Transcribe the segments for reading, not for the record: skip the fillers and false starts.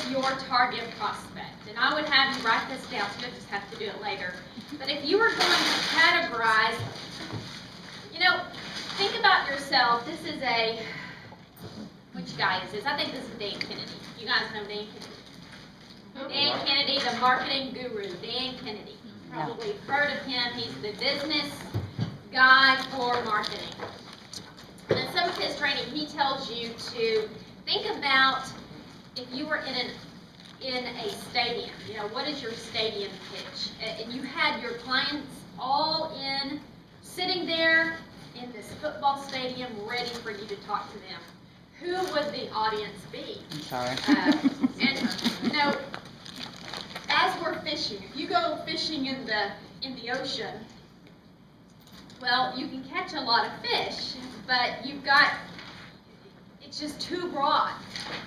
is your target prospect? And I would have you write this down, so you'll just have to do it later. But if you were going to categorize, you know, think about yourself. This is a, which guy is this? I think this is Dan Kennedy. You guys know Dan Kennedy? Dan Kennedy, the marketing guru. Dan Kennedy. Probably heard of him. He's the business guy for marketing. And in some of his training, he tells you to think about if you were in a stadium. You know, what is your stadium pitch? And you had your clients all sitting there in this football stadium, ready for you to talk to them. Who would the audience be? I'm sorry. And you know, as we're fishing, if you go fishing in the ocean, well, you can catch a lot of fish, but it's just too broad.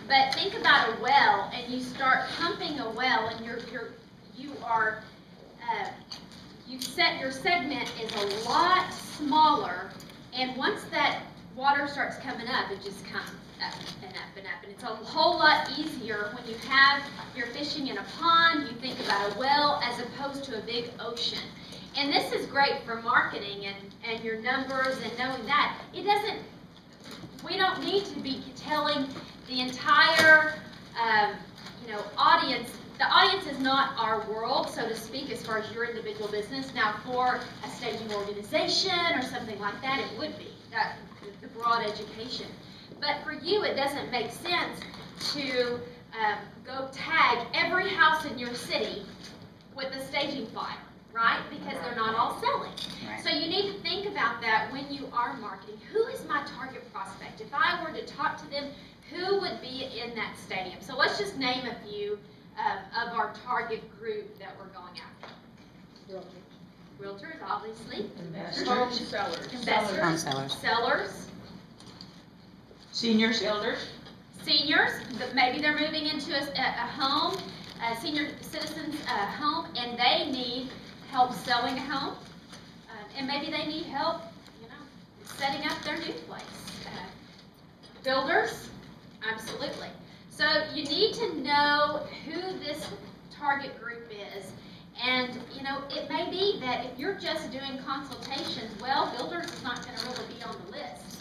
But think about a well, and you start pumping a well, and you set your segment is a lot smaller, and once that water starts coming up, it just comes up and up and up, and it's a whole lot easier when you're fishing in a pond. You think about a well as opposed to a big ocean. And this is great for marketing and your numbers and knowing that. We don't need to be telling the entire, audience. The audience is not our world, so to speak, as far as your individual business. Now, for a staging organization or something like that, it would be the broad education. But for you, it doesn't make sense to go tag every house in your city with a staging flyer, right? Because they're not all selling. Right. So you need to think about that when you are marketing. Who is my target prospect? If I were to talk to them, who would be in that stadium? So let's just name a few of our target group that we're going after. Realtors, obviously. Investors. Home sellers. Investors. Home sellers. Sellers. Seniors. Elders. Seniors, maybe they're moving into a home, a senior citizen's home, and they need help selling a home, and maybe they need help, setting up their new place. Builders, absolutely. So you need to know who this target group is, and it may be that if you're just doing consultations, well, builders is not going to really be on the list.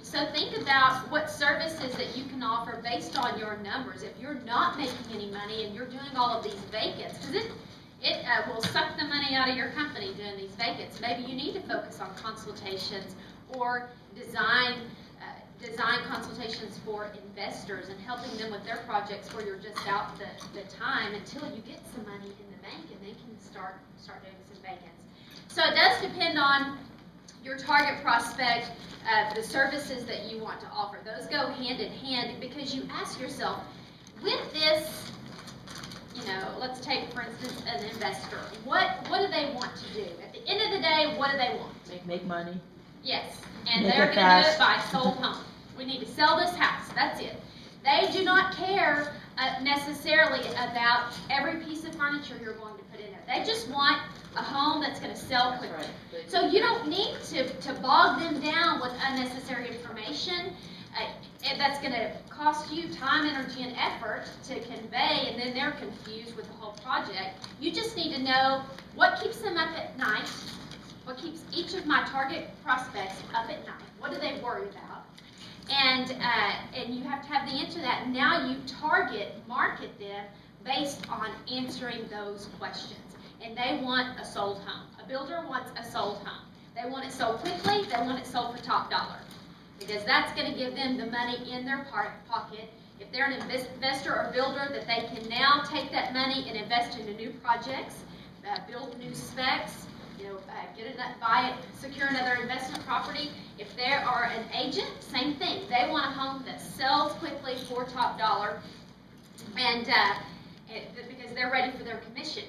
So think about what services that you can offer based on your numbers. If you're not making any money and you're doing all of these vacants, because it will suck the money out of your company doing these vacants. Maybe you need to focus on consultations or design consultations for investors and helping them with their projects where you're just out the time until you get some money in the bank and they can start doing some vacants. So it does depend on your target prospect, the services that you want to offer. Those go hand in hand because you ask yourself, with this, let's take, for instance, an investor. What do they want to do? At the end of the day, what do they want? Make money. Yes, and Make they're it going to do fast. it by sold home. We need to sell this house. That's it. They do not care necessarily about every piece of furniture you're going to put in there. They just want a home that's going to sell quickly. Right. So you don't need to bog them down with unnecessary information. And that's going to cost you time, energy, and effort to convey, and then they're confused with the whole project. You just need to know what keeps them up at night, what keeps each of my target prospects up at night. What do they worry about? And you have to have the answer to that. Now you market them based on answering those questions. And they want a sold home. A builder wants a sold home. They want it sold quickly. They want it sold for top dollar. Because that's going to give them the money in their pocket. If they're an investor or builder, that they can now take that money and invest into new projects, build new specs, buy it, secure another investment property. If they are an agent, same thing. They want a home that sells quickly for top dollar, and because they're ready for their commission.